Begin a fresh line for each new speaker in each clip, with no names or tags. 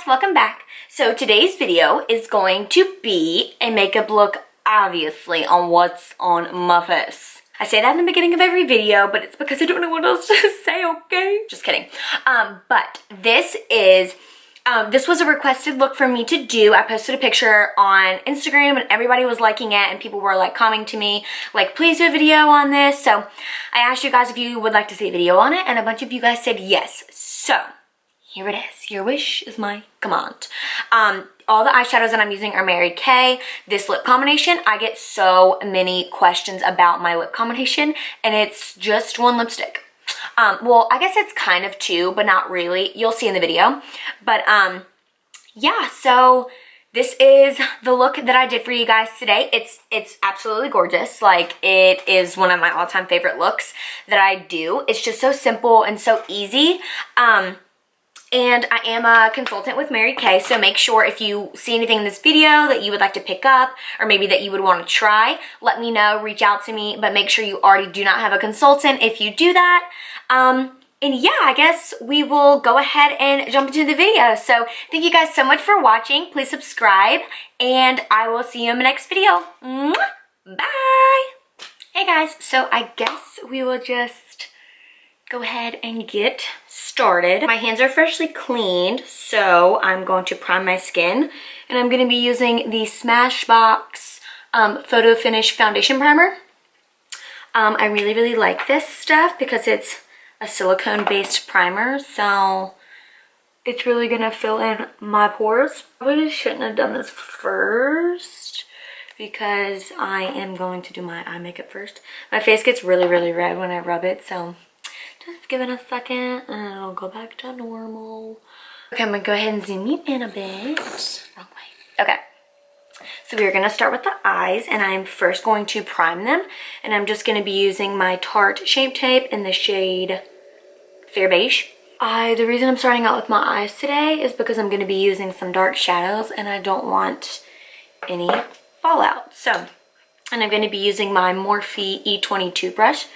welcome back. So today's video is going to be a makeup look, obviously, on what's on my face. I say that in the beginning of every video, but it's because I don't know what else to say, okay? Just kidding. But this is, this was a requested look for me to do. I posted a picture on Instagram and everybody was liking it and people were like commenting to me, like, please do a video on this. So I asked you guys if you would like to see a video on it and a bunch of you guys said yes. So here it is. Your wish is my command. All the eyeshadows that I'm using are Mary Kay. This lip combination, I get so many questions about my lip combination, and it's just one lipstick. Well, I guess it's kind of two, but not really. You'll see in the video. But yeah, so this is the look that I did for you guys today. It's absolutely gorgeous. Like, it is one of my all-time favorite looks that I do. It's just so simple and so easy. And I am a consultant with Mary Kay, so make sure if you see anything in this video that you would like to pick up or maybe that you would want to try, let me know, reach out to me, but make sure you already do not have a consultant if you do that. And yeah, I guess we will go ahead and jump into the video. So thank you guys so much for watching. Please subscribe, and I will see you in the next video. Mwah! Bye! Hey guys, so I guess we will just go ahead and get started. My hands are freshly cleaned, so I'm going to prime my skin, and I'm going to be using the Smashbox Photo Finish Foundation Primer. I really like this stuff because it's a silicone-based primer, so it's really going to fill in my pores. I probably shouldn't have done this first because I am going to do my eye makeup first. My face gets really red when I rub it, so just give it a second and it'll go back to normal. Okay, I'm gonna go ahead and zoom you in a bit. Wrong way. Okay, so we're gonna start with the eyes, and I'm first going to prime them, and I'm just gonna be using my Tarte Shape Tape in the shade Fair Beige. The reason I'm starting out with my eyes today is because I'm gonna be using some dark shadows and I don't want any fallout. So, and I'm gonna be using my Morphe E22 brush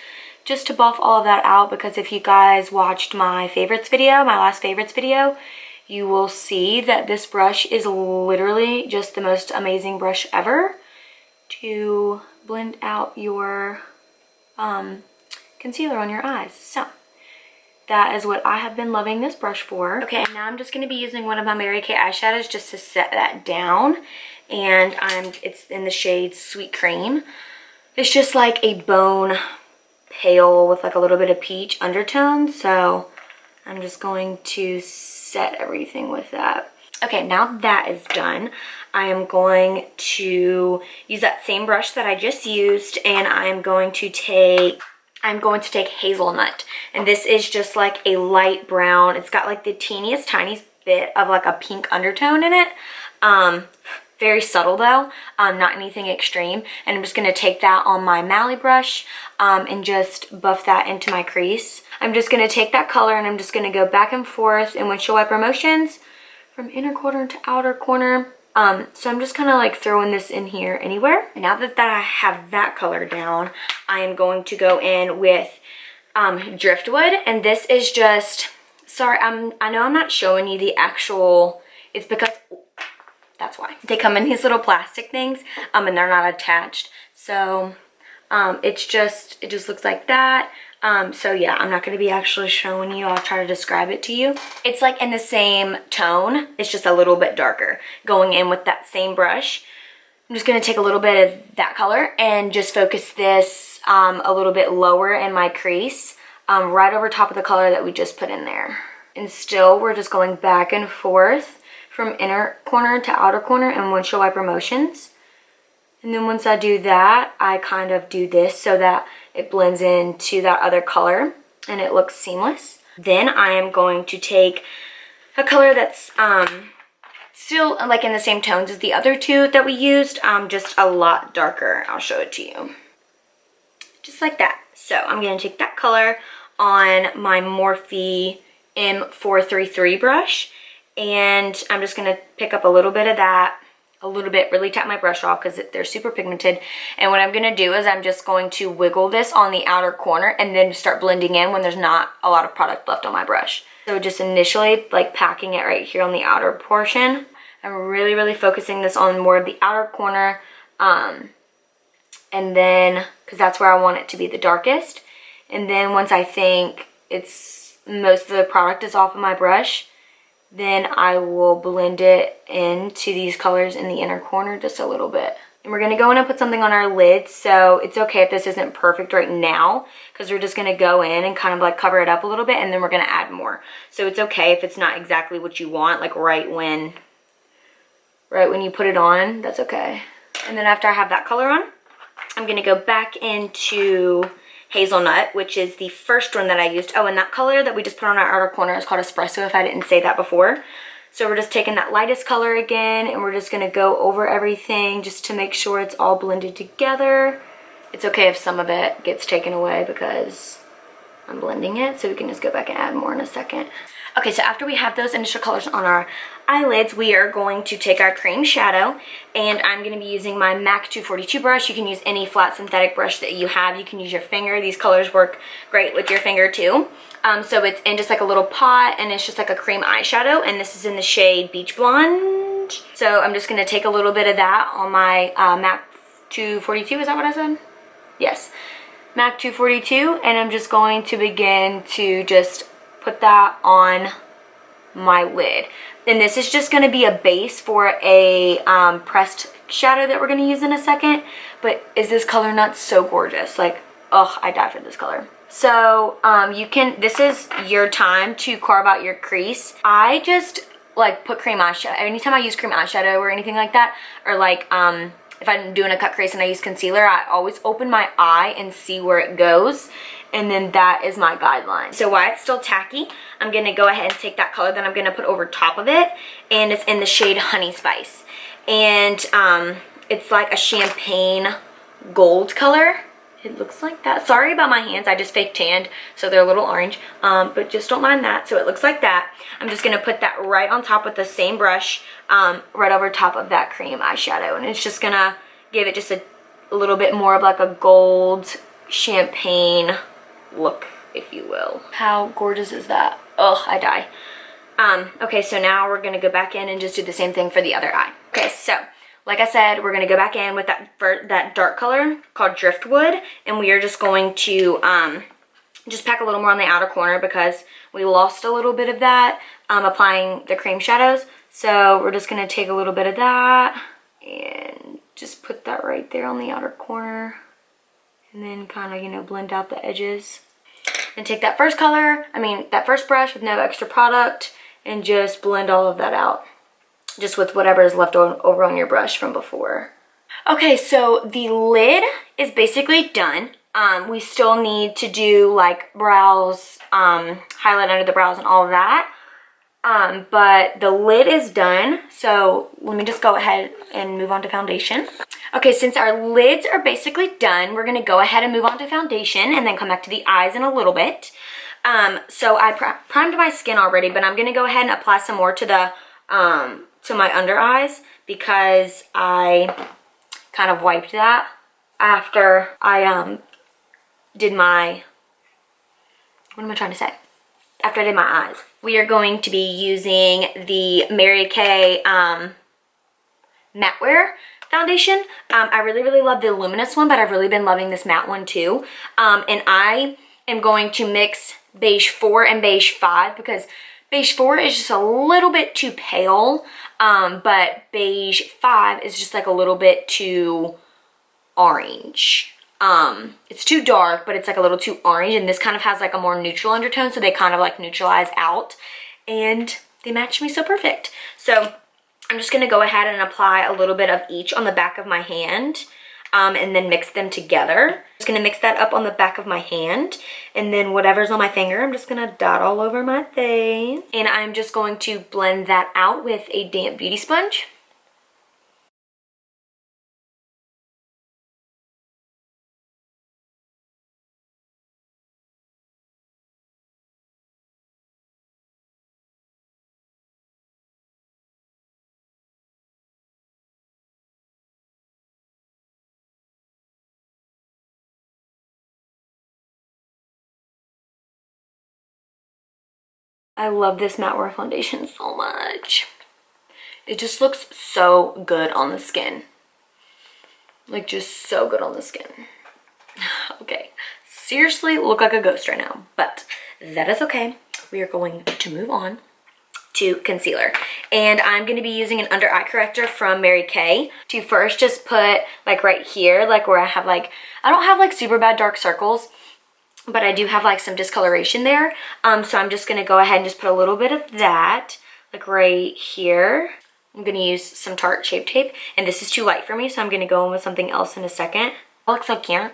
just to buff all of that out, because if you guys watched my favorites video, my last favorites video, you will see that this brush is literally just the most amazing brush ever to blend out your concealer on your eyes. So that is what I have been loving this brush for. Okay, now I'm just going to be using one of my Mary Kay eyeshadows just to set that down, and it's in the shade Sweet Cream. It's just like a bone pale with like a little bit of peach undertone, so I'm just going to set everything with that. Okay, now that is done, I am going to use that same brush that I just used, and I'm going to take Hazelnut, and this is just like a light brown. It's got like the teeniest tiniest bit of like a pink undertone in it. Very subtle though, not anything extreme. And I'm just gonna take that on my Mally brush and just buff that into my crease. I'm just gonna take that color and I'm just gonna go back and forth in windshield wiper motions from inner corner to outer corner. So I'm just kind of like throwing this in here anywhere. Now that I have that color down, I am going to go in with Driftwood, and this is just, sorry, I know I'm not showing you the actual, it's because that's why. They come in these little plastic things, and they're not attached. So, it just looks like that. So yeah, I'm not going to be actually showing you. I'll try to describe it to you. It's like in the same tone. It's just a little bit darker. Going in with that same brush. I'm just going to take a little bit of that color and just focus this a little bit lower in my crease, right over top of the color that we just put in there. And still, we're just going back and forth from inner corner to outer corner in windshield wiper motions. And then once I do that, I kind of do this so that it blends into that other color and it looks seamless. Then I am going to take a color that's still like in the same tones as the other two that we used, just a lot darker. I'll show it to you. Just like that. So I'm going to take that color on my Morphe M433 brush, and I'm just going to pick up a little bit of that a little bit, really tap my brush off because they're super pigmented. And what I'm going to do is I'm just going to wiggle this on the outer corner and then start blending in when there's not a lot of product left on my brush. So just initially like packing it right here on the outer portion. I'm really, really focusing this on more of the outer corner. And then, because that's where I want it to be the darkest. And then once I think it's most of the product is off of my brush, then I will blend it into these colors in the inner corner just a little bit. And we're going to go in and put something on our lid, so it's okay if this isn't perfect right now, because we're just going to go in and kind of like cover it up a little bit, and then we're going to add more. So it's okay if it's not exactly what you want, like right when you put it on, that's okay. And then after I have that color on, I'm going to go back into Hazelnut, which is the first one that I used. Oh, and that color that we just put on our outer corner is called Espresso, if I didn't say that before. So we're just taking that lightest color again, and we're just going to go over everything just to make sure it's all blended together. It's okay if some of it gets taken away because I'm blending it, so we can just go back and add more in a second. Okay, so after we have those initial colors on our eyelids, we are going to take our cream shadow, and I'm going to be using my MAC 242 brush. You can use any flat synthetic brush that you have. You can use your finger. These colors work great with your finger too. So it's in just like a little pot, and it's just like a cream eyeshadow, and this is in the shade Beach Blonde. So I'm just going to take a little bit of that on my MAC 242. Is that what I said? Yes. MAC 242, and I'm just going to begin to just put that on my lid. And this is just going to be a base for a pressed shadow that we're going to use in a second. But is this color not so gorgeous? Like, oh, I die for this color. So this is your time to carve out your crease. I just like put cream eyeshadow. Anytime I use cream eyeshadow or anything like that, or like if I'm doing a cut crease and I use concealer, I always open my eye and see where it goes. And then that is my guideline. So while it's still tacky, I'm going to go ahead and take that color that I'm going to put over top of it. And it's in the shade Honey Spice. And it's like a champagne gold color. It looks like that. Sorry about my hands. I just fake tanned, so they're a little orange. But just don't mind that. So it looks like that. I'm just going to put that right on top with the same brush, right over top of that cream eyeshadow. And it's just going to give it just a little bit more of like a gold champagne look, if you will. How gorgeous is that? Ugh, I die. Okay, so now we're going to go back in and just do the same thing for the other eye. Okay, so like I said, we're going to go back in with that dark color called Driftwood, and we are just going to just pack a little more on the outer corner because we lost a little bit of that applying the cream shadows. So we're just going to take a little bit of that and just put that right there on the outer corner. And then kind of, you know, blend out the edges. And take that first color, that first brush with no extra product, and just blend all of that out. Just with whatever is left over on your brush from before. Okay, so the lid is basically done. We still need to do like brows, highlight under the brows and all of that. But the lid is done. So let me just go ahead and move on to foundation. Okay, since our lids are basically done, we're gonna go ahead and move on to foundation and then come back to the eyes in a little bit. So I primed my skin already, but I'm gonna go ahead and apply some more to the to my under eyes because I kind of wiped that after I did my, what am I trying to say? After I did my eyes. We are going to be using the Mary Kay Matte Wear foundation. I really, really love the luminous one, but I've really been loving this matte one too. And I am going to mix beige 4 and beige 5 because beige 4 is just a little bit too pale, but beige 5 is just like a little bit too orange. It's too dark, but it's like a little too orange, and this kind of has like a more neutral undertone, so they kind of like neutralize out, and they match me so perfect. So I'm just going to go ahead and apply a little bit of each on the back of my hand, and then mix them together. I'm just going to mix that up on the back of my hand, and then whatever's on my finger, I'm just going to dot all over my face. And I'm just going to blend that out with a damp beauty sponge. I love this matte wear foundation so much. It just looks so good on the skin. Like, just so good on the skin. Okay, seriously look like a ghost right now, but that is okay. We are going to move on to concealer, and I'm going to be using an under eye corrector from Mary Kay to first just put like right here, like where I have like, I don't have like super bad dark circles, but I do have like some discoloration there. So I'm just going to go ahead and just put a little bit of that like right here. I'm going to use some Tarte Shape Tape, and this is too light for me, so I'm going to go in with something else in a second. It looks so cute.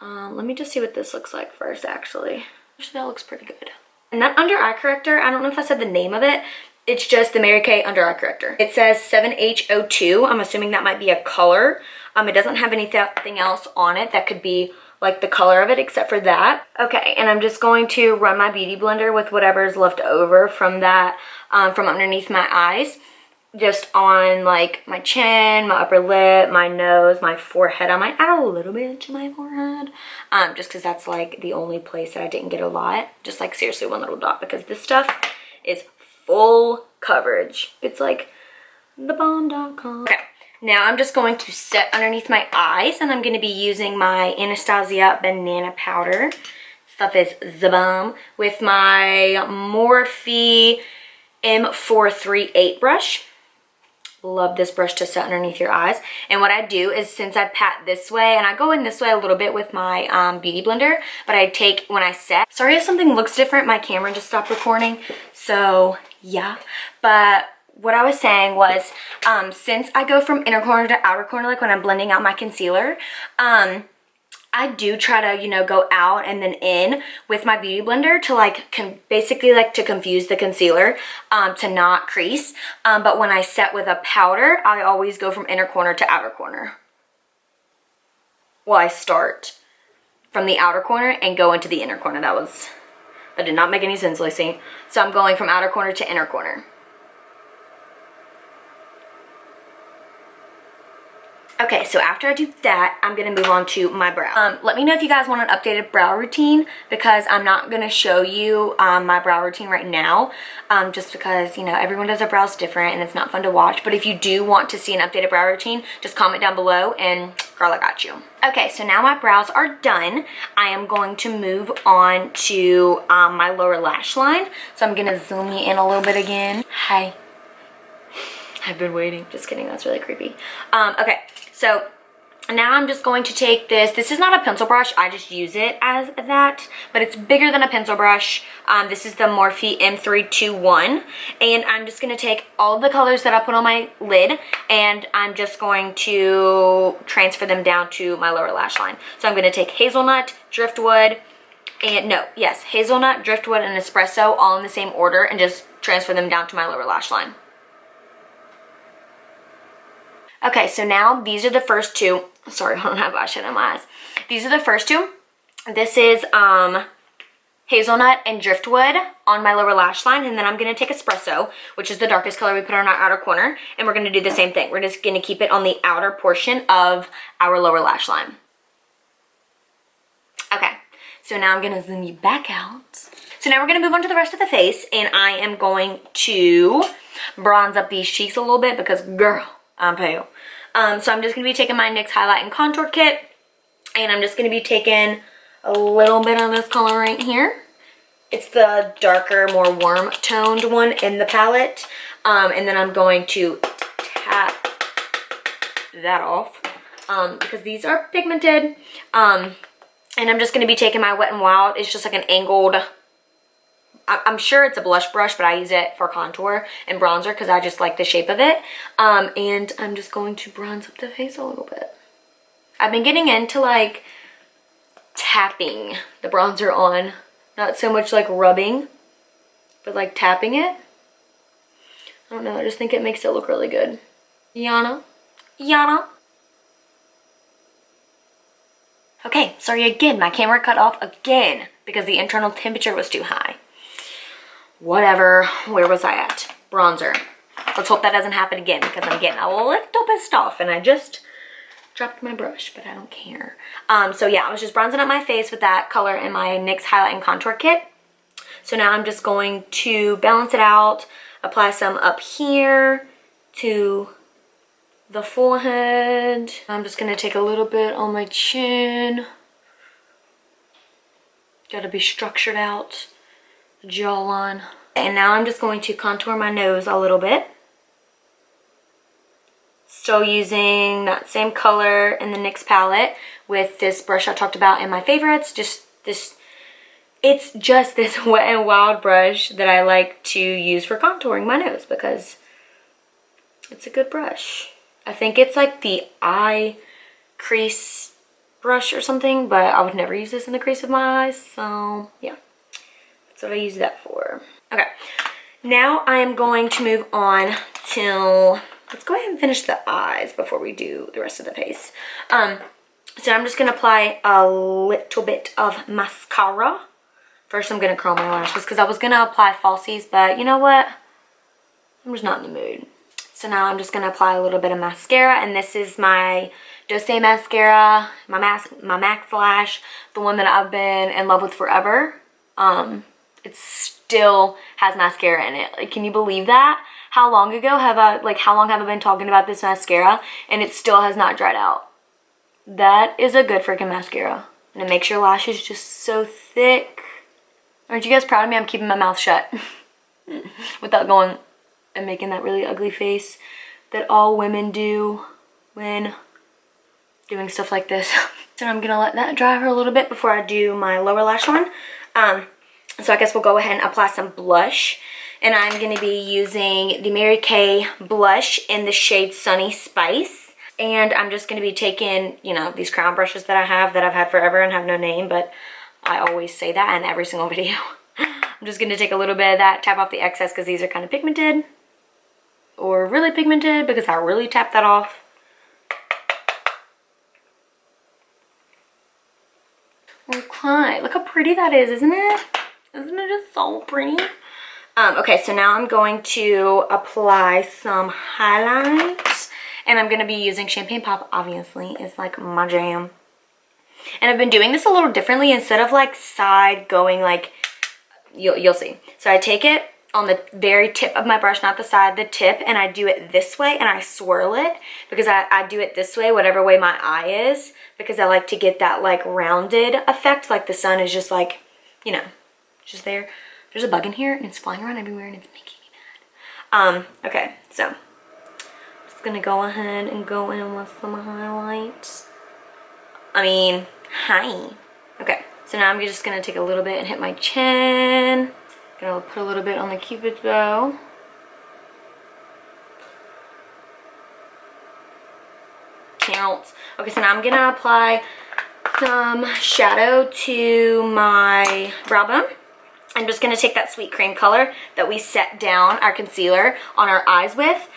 Let me just see what this looks like first, actually. Actually, that looks pretty good. And that under eye corrector, I don't know if I said the name of it. It's just the Mary Kay under eye corrector. It says 7H02. I'm assuming that might be a color. It doesn't have anything else on it that could be like the color of it except for that. Okay, and I'm just going to run my beauty blender with whatever is left over from that, from underneath my eyes, just on like my chin, my upper lip, my nose, my forehead. I might add a little bit to my forehead, just because that's like the only place that I didn't get a lot. Just like seriously one little dot, because this stuff is full coverage. It's like thebomb.com. Okay, now I'm just going to set underneath my eyes, and I'm going to be using my Anastasia banana powder. Stuff is the bomb, with my Morphe M438 brush. Love this brush to set underneath your eyes. And what I do is, since I pat this way, and I go in this way a little bit with my beauty blender, but I take, when I set, sorry if something looks different, my camera just stopped recording, so yeah. But what I was saying was, since I go from inner corner to outer corner, like when I'm blending out my concealer, I do try to, you know, go out and then in with my beauty blender to like, basically like to confuse the concealer, to not crease. But when I set with a powder, I always go from inner corner to outer corner. Well, I start from the outer corner and go into the inner corner. That did not make any sense, Lacie. So I'm going from outer corner to inner corner. Okay, so after I do that, I'm going to move on to my brow. Let me know if you guys want an updated brow routine, because I'm not going to show you my brow routine right now, just because, you know, everyone does their brows different and it's not fun to watch. But if you do want to see an updated brow routine, just comment down below and girl, I got you. Okay, so now my brows are done. I am going to move on to my lower lash line. So I'm going to zoom you in a little bit again. Hi. I've been waiting. Just kidding, that's really creepy. Okay, so now I'm just going to take this. This is not a pencil brush, I just use it as that, but it's bigger than a pencil brush. This is the Morphe M321, and I'm just gonna take all of the colors that I put on my lid, and I'm just going to transfer them down to my lower lash line. So I'm gonna take Hazelnut, Driftwood, and Hazelnut, Driftwood, and Espresso all in the same order, and just transfer them down to my lower lash line. Okay, so now these are the first two. Sorry, I don't have eyeshadow in my eyes. These are the first two. This is Hazelnut and Driftwood on my lower lash line, and then I'm going to take Espresso, which is the darkest color we put on our outer corner, and we're going to do the same thing. We're just going to keep it on the outer portion of our lower lash line. Okay, so now I'm going to zoom you back out. So now we're going to move on to the rest of the face, and I am going to bronze up these cheeks a little bit because, girl, I'm pale. So I'm just going to be taking my NYX Highlight and Contour Kit, and I'm just going to be taking a little bit of this color right here. It's the darker, more warm toned one in the palette. And then I'm going to tap that off because these are pigmented. And I'm just going to be taking my Wet n Wild. It's just like an angled, I'm sure it's a blush brush, but I use it for contour and bronzer because I just like the shape of it. And I'm just going to bronze up the face a little bit. I've been getting into like tapping the bronzer on. Not so much like rubbing, but like tapping it. I don't know, I just think it makes it look really good. Yana? Yana? Okay, sorry again, my camera cut off again because the internal temperature was too high. Whatever, where was I at? Bronzer. Let's hope that doesn't happen again because I'm getting a little pissed off and I just dropped my brush, but I don't care. So yeah, I was just bronzing up my face with that color in my NYX Highlight and Contour Kit. So now I'm just going to balance it out, apply some up here to the forehead. I'm just gonna take a little bit on my chin. Gotta be structured out, the jawline. And now I'm just going to contour my nose a little bit. Still using that same color in the NYX palette with this brush I talked about in my favorites. It's just this Wet n Wild brush that I like to use for contouring my nose because it's a good brush. I think it's like the eye crease brush or something, but I would never use this in the crease of my eyes, so yeah, that's what I use that for. Okay, now I am going to move on to, let's go ahead and finish the eyes before we do the rest of the face. So I'm just gonna apply a little bit of mascara. First I'm gonna curl my lashes because I was gonna apply falsies, but you know what? I'm just not in the mood. So now I'm just gonna apply a little bit of mascara, and this is my Yosef mascara, my Max Lash, the one that I've been in love with forever. It still has mascara in it. Like, can you believe that? How long have I been talking about this mascara and it still has not dried out? That is a good freaking mascara. And it makes your lashes just so thick. Aren't you guys proud of me? I'm keeping my mouth shut without going and making that really ugly face that all women do when doing stuff like this. So I'm gonna let that dry for a little bit before I do my lower lash line. So I guess we'll go ahead and apply some blush. And I'm gonna be using the Mary Kay blush in the shade Sunny Spice. And I'm just gonna be taking, you know, these crown brushes that I've had forever and have no name, but I always say that in every single video. I'm just gonna take a little bit of that, tap off the excess because these are kind of pigmented. Or really pigmented because I really tapped that off. Okay, look how pretty that is, isn't it? Isn't it just so pretty? Okay, so now I'm going to apply some highlights. And I'm going to be using Champagne Pop, obviously. It's like my jam. And I've been doing this a little differently. Instead of like side going like, you'll see. So I take it on the very tip of my brush, not the side, the tip. And I do it this way and I swirl it. Because I do it this way, whatever way my eye is. Because I like to get that like rounded effect. Like the sun is just like, you know, just there. There's a bug in here and it's flying around everywhere and it's making me mad. Okay, so I'm just gonna go ahead and go in with some highlights. Hi. Okay, so now I'm just gonna take a little bit and hit my chin. Gonna put a little bit on the Cupid's bow. Counts. Okay, so now I'm gonna apply some shadow to my brow bone. I'm just going to take that sweet cream color that we set down our concealer on our eyes with,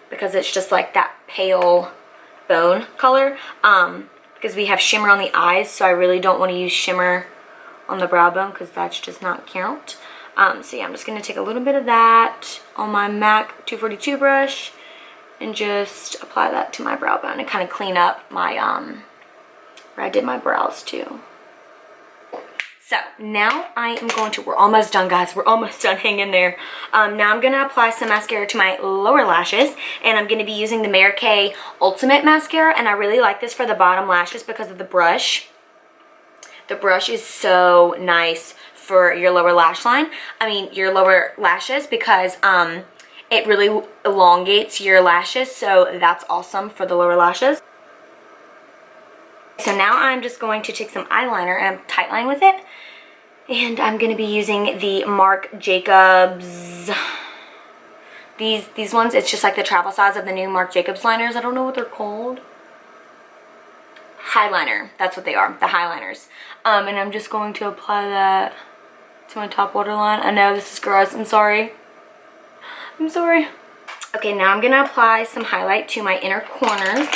because it's just like that pale bone color, because we have shimmer on the eyes, so I really don't want to use shimmer on the brow bone because that's just not count. So yeah, I'm just going to take a little bit of that on my MAC 242 brush and just apply that to my brow bone and kind of clean up my, where I did my brows too. So now I am going to, we're almost done guys, we're almost done, hang in there. Now I'm going to apply some mascara to my lower lashes, and I'm going to be using the Mary Kay Ultimate Mascara, and I really like this for the bottom lashes because of the brush. The brush is so nice for your lower lash line, your lower lashes, because it really elongates your lashes, so that's awesome for the lower lashes. So now I'm just going to take some eyeliner and tightline with it. And I'm going to be using the Marc Jacobs. These ones, it's just like the travel size of the new Marc Jacobs liners. I don't know what they're called. Highliner. That's what they are. The highliners. And I'm just going to apply that to my top waterline. I know this is gross. I'm sorry. I'm sorry. Okay, now I'm going to apply some highlight to my inner corners.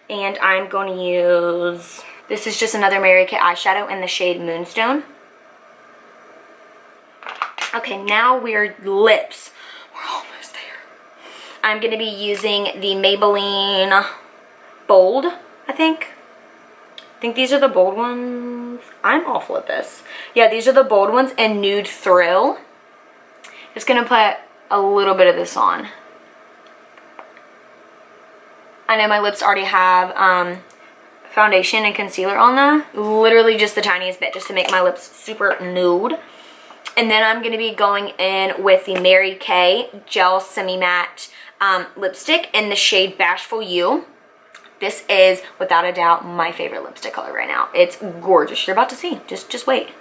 And I'm going to use, this is just another Mary Kay eyeshadow in the shade Moonstone. Okay, now we're lips. We're almost there. I'm going to be using the Maybelline Bold, I think. think these are the bold ones. I'm awful at this. Yeah, these are the bold ones in Nude Thrill. Just gonna put a little bit of this on. I know my lips already have foundation and concealer on them. Literally just the tiniest bit, just to make my lips super nude. And then I'm gonna be going in with the Mary Kay Gel Semi Matte lipstick in the shade Bashful You. This is, without a doubt, my favorite lipstick color right now. It's gorgeous. You're about to see. Just wait.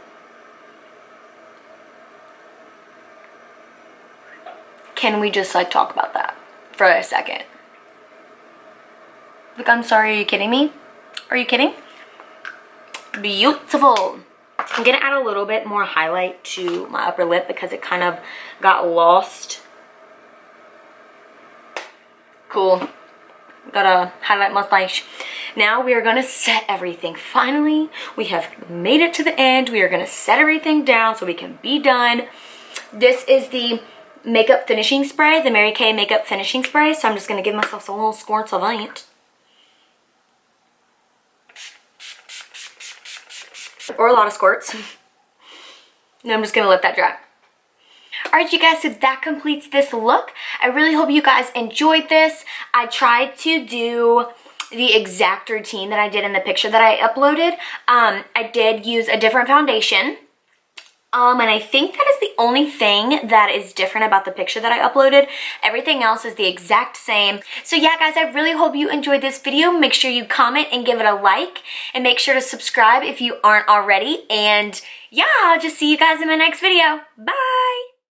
Can we just like talk about that for a second? Like, I'm sorry, are you kidding me? Are you kidding? Beautiful. I'm gonna add a little bit more highlight to my upper lip because it kind of got lost. Cool. Got a highlight mustache. Now we are gonna set everything. Finally, we have made it to the end. We are gonna set everything down so we can be done. This is the makeup finishing spray, the Mary Kay makeup finishing spray. So I'm just gonna give myself some little squirts of it. Or a lot of squirts. No, I'm just gonna let that dry. Alright, you guys, so that completes this look. I really hope you guys enjoyed this. I tried to do the exact routine that I did in the picture that I uploaded. I did use a different foundation. And I think that is the only thing that is different about the picture that I uploaded. Everything else is the exact same. So yeah, guys, I really hope you enjoyed this video. Make sure you comment and give it a like. And make sure to subscribe if you aren't already. And yeah, I'll just see you guys in my next video. Bye!